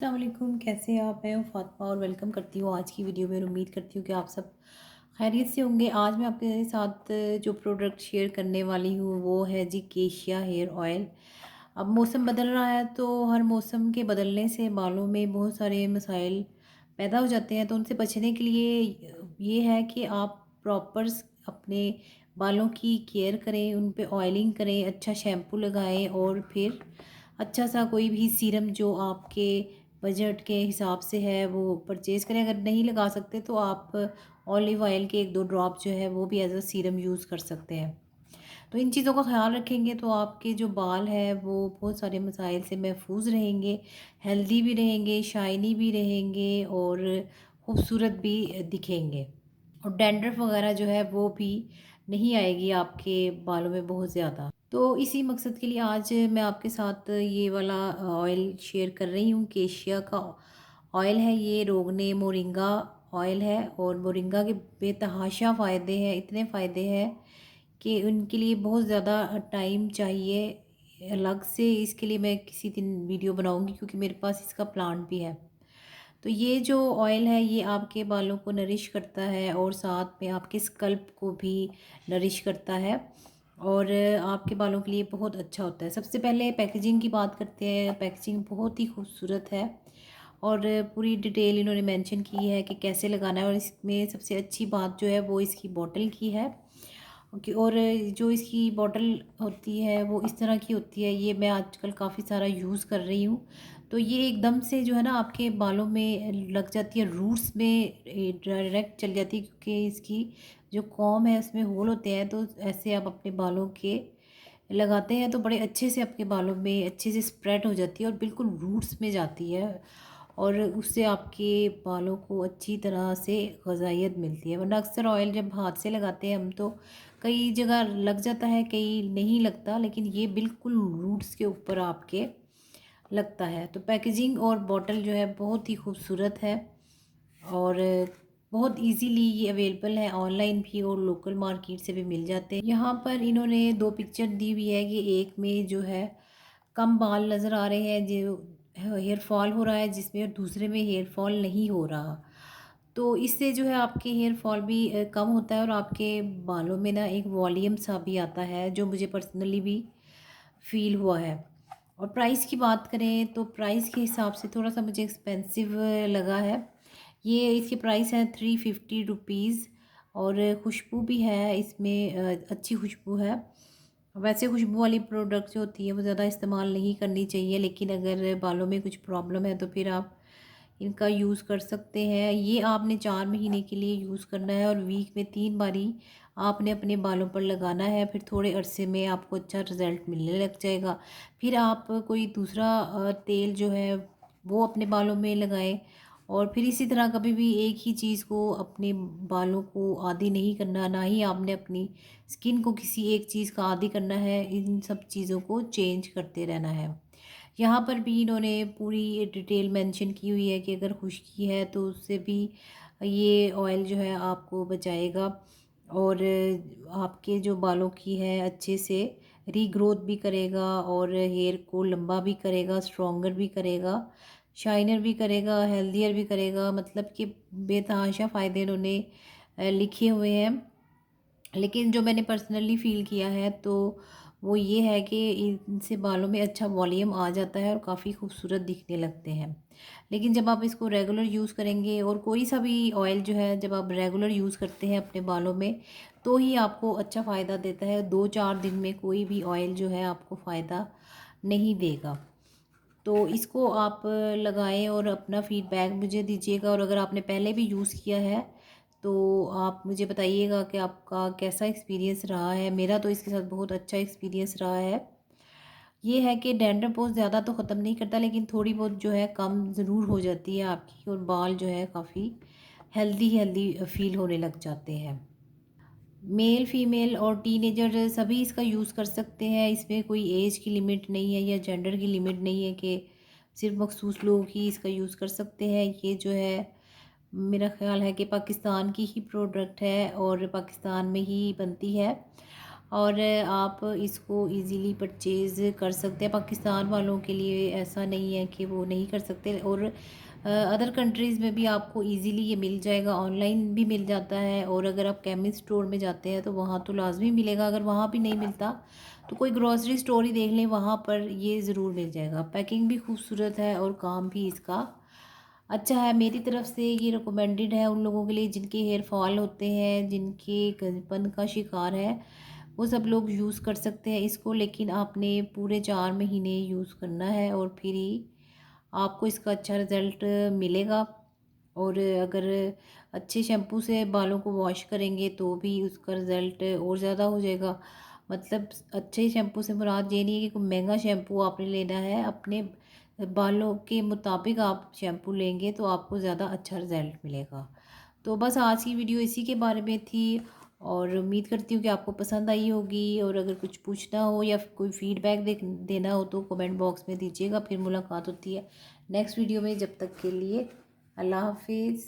अस्सलाम वालेकुम, कैसे हैं आप? मैं हूँ फ़ातिमा और वेलकम करती हूँ आज की वीडियो में और उम्मीद करती हूँ कि आप सब खैरियत से होंगे। आज मैं आपके साथ जो प्रोडक्ट शेयर करने वाली हूँ वो है जी केशिया हेयर ऑयल। अब मौसम बदल रहा है तो हर मौसम के बदलने से बालों में बहुत सारे मसाइल पैदा हो जाते हैं, तो उनसे बचने के लिए ये है कि आप प्रॉपर अपने बालों की केयर करें, उन पे ऑयलिंग करें, अच्छा शैम्पू लगाएं और फिर अच्छा सा कोई भी सीरम जो आपके बजट के हिसाब से है वो परचेज़ करें। अगर नहीं लगा सकते तो आप ऑलिव ऑयल के 1-2 ड्रॉप जो है वो भी एज़ अ सीरम यूज़ कर सकते हैं। तो इन चीज़ों का ख़्याल रखेंगे तो आपके जो बाल हैं वो बहुत सारे मसाइल से महफूज़ रहेंगे, हेल्दी भी रहेंगे, शाइनी भी रहेंगे और खूबसूरत भी दिखेंगे। और डैंड्रफ वग़ैरह जो है वो भी नहीं आएगी आपके बालों में बहुत ज़्यादा। तो इसी मकसद के लिए आज मैं आपके साथ ये वाला ऑयल शेयर कर रही हूँ। केशिया का ऑयल है ये, रोगने मोरिंगा ऑयल है और मोरिंगा के बेतहाशा फ़ायदे हैं, इतने फ़ायदे हैं कि उनके लिए बहुत ज़्यादा टाइम चाहिए। अलग से इसके लिए मैं किसी दिन वीडियो बनाऊँगी क्योंकि मेरे पास इसका प्लांट भी है। तो ये जो ऑयल है ये आपके बालों को नरिश करता है और साथ में आपके स्कल्प को भी नरिश करता है और आपके बालों के लिए बहुत अच्छा होता है। सबसे पहले पैकेजिंग की बात करते हैं। पैकेजिंग बहुत ही खूबसूरत है और पूरी डिटेल इन्होंने मेंशन की है कि कैसे लगाना है और इसमें सबसे अच्छी बात जो है वो इसकी बॉटल की है। ओके, और जो इसकी बॉटल होती है वो इस तरह की होती है, ये मैं आजकल काफ़ी सारा यूज़ कर रही हूँ। तो ये एकदम से जो है ना आपके बालों में लग जाती है, रूट्स में डायरेक्ट चली जाती है क्योंकि इसकी जो कॉम्ब है उसमें होल होते हैं, तो ऐसे आप अपने बालों के लगाते हैं तो बड़े अच्छे से आपके बालों में अच्छे से स्प्रेड हो जाती है और बिल्कुल रूट्स में जाती है और उससे आपके बालों को अच्छी तरह से ग़िज़ाइयत मिलती है। वरना अक्सर ऑयल जब हाथ से लगाते हैं हम तो कई जगह लग जाता है, कई नहीं लगता, लेकिन ये बिल्कुल रूट्स के ऊपर आपके लगता है। तो पैकेजिंग और बॉटल जो है बहुत ही खूबसूरत है और बहुत इजीली ये अवेलेबल है, ऑनलाइन भी और लोकल मार्केट से भी मिल जाते हैं। यहाँ पर इन्होंने 2 पिक्चर दी हुई है कि एक में जो है कम बाल नज़र आ रहे हैं जो हेयर फॉल हो रहा है जिसमें, और दूसरे में हेयर फॉल नहीं हो रहा। तो इससे जो है आपके हेयर फॉल भी कम होता है और आपके बालों में ना एक वॉल्यूम सा भी आता है जो मुझे पर्सनली भी फ़ील हुआ है। और प्राइस की बात करें तो प्राइस के हिसाब से थोड़ा सा मुझे एक्सपेंसिव लगा है। ये इसकी प्राइस है 350 रुपीज़ और खुशबू भी है इसमें, अच्छी खुशबू है। वैसे खुशबू वाली प्रोडक्ट जो होती है वो ज़्यादा इस्तेमाल नहीं करनी चाहिए, लेकिन अगर बालों में कुछ प्रॉब्लम है तो फिर आप इनका यूज़ कर सकते हैं। ये आपने 4 महीने के लिए यूज़ करना है और वीक में 3 बारी आपने अपने बालों पर लगाना है। फिर थोड़े अरसे में आपको अच्छा रिज़ल्ट मिलने लग जाएगा। फिर आप कोई दूसरा तेल जो है वो अपने बालों में लगाएँ और फिर इसी तरह कभी भी एक ही चीज़ को अपने बालों को आदी नहीं करना, ना ही आपने अपनी स्किन को किसी एक चीज़ का आदी करना है। इन सब चीज़ों को चेंज करते रहना है। यहाँ पर भी इन्होंने पूरी डिटेल मेंशन की हुई है कि अगर खुश्की है तो उससे भी ये ऑयल जो है आपको बचाएगा और आपके जो बालों की है अच्छे से रीग्रोथ भी करेगा और हेयर को लंबा भी करेगा, स्ट्रॉन्गर भी करेगा, शाइनर भी करेगा, हेल्दियर भी करेगा। मतलब कि बेतहाशा फ़ायदे इन्होंने लिखे हुए हैं। लेकिन जो मैंने पर्सनली फ़ील किया है तो वो ये है कि इनसे बालों में अच्छा वॉल्यूम आ जाता है और काफ़ी खूबसूरत दिखने लगते हैं। लेकिन जब आप इसको रेगुलर यूज़ करेंगे और कोई सा भी ऑयल जो है जब आप रेगुलर यूज़ करते हैं अपने बालों में तो ही आपको अच्छा फ़ायदा देता है। 2-4 दिन में कोई भी ऑयल जो है आपको फ़ायदा नहीं देगा। तो इसको आप लगाएँ और अपना फ़ीडबैक मुझे दीजिएगा और अगर आपने पहले भी यूज़ किया है तो आप मुझे बताइएगा कि आपका कैसा एक्सपीरियंस रहा है। मेरा तो इसके साथ बहुत अच्छा एक्सपीरियंस रहा है। ये है कि डैंड्रफ बहुत ज़्यादा तो ख़त्म नहीं करता, लेकिन थोड़ी बहुत जो है कम ज़रूर हो जाती है आपकी और बाल जो है काफ़ी हेल्दी हेल्दी फ़ील होने लग जाते हैं। मेल, फीमेल और टीनेजर सभी इसका यूज़ कर सकते हैं। इसमें कोई एज की लिमिट नहीं है या जेंडर की लिमिट नहीं है कि सिर्फ़ मखसूस लोग ही इसका यूज़ कर सकते हैं। ये जो है मेरा ख़्याल है कि पाकिस्तान की ही प्रोडक्ट है और पाकिस्तान में ही बनती है। और आप इसको इजीली परचेज़ कर सकते हैं। पाकिस्तान वालों के लिए ऐसा नहीं है कि वो नहीं कर सकते, और अदर कंट्रीज़ में भी आपको इजीली ये मिल जाएगा, ऑनलाइन भी मिल जाता है। और अगर आप केमिस्ट स्टोर में जाते हैं तो वहाँ तो लाजमी मिलेगा। अगर वहाँ भी नहीं मिलता तो कोई ग्रॉसरी स्टोर ही देख लें, वहाँ पर ये ज़रूर मिल जाएगा। पैकिंग भी खूबसूरत है और काम भी इसका अच्छा है। मेरी तरफ से ये रिकमेंडेड है उन लोगों के लिए जिनके हेयर फॉल होते हैं, जिनके गंजपन का शिकार है, वो सब लोग यूज़ कर सकते हैं इसको। लेकिन आपने पूरे 4 महीने यूज़ करना है और फिर ही आपको इसका अच्छा रिज़ल्ट मिलेगा। और अगर अच्छे शैम्पू से बालों को वॉश करेंगे तो भी उसका रिज़ल्ट और ज़्यादा हो जाएगा। मतलब अच्छे शैम्पू से मुराद ये नहीं है कि कोई महंगा शैम्पू आपने लेना है, अपने बालों के मुताबिक आप शैम्पू लेंगे तो आपको ज़्यादा अच्छा रिज़ल्ट मिलेगा। तो बस आज की वीडियो इसी के बारे में थी, और उम्मीद करती हूँ कि आपको पसंद आई होगी। और अगर कुछ पूछना हो या फिर कोई फीडबैक देना हो तो कमेंट बॉक्स में दीजिएगा। फिर मुलाकात होती है नेक्स्ट वीडियो में। जब तक के लिए अल्लाह हाफिज़।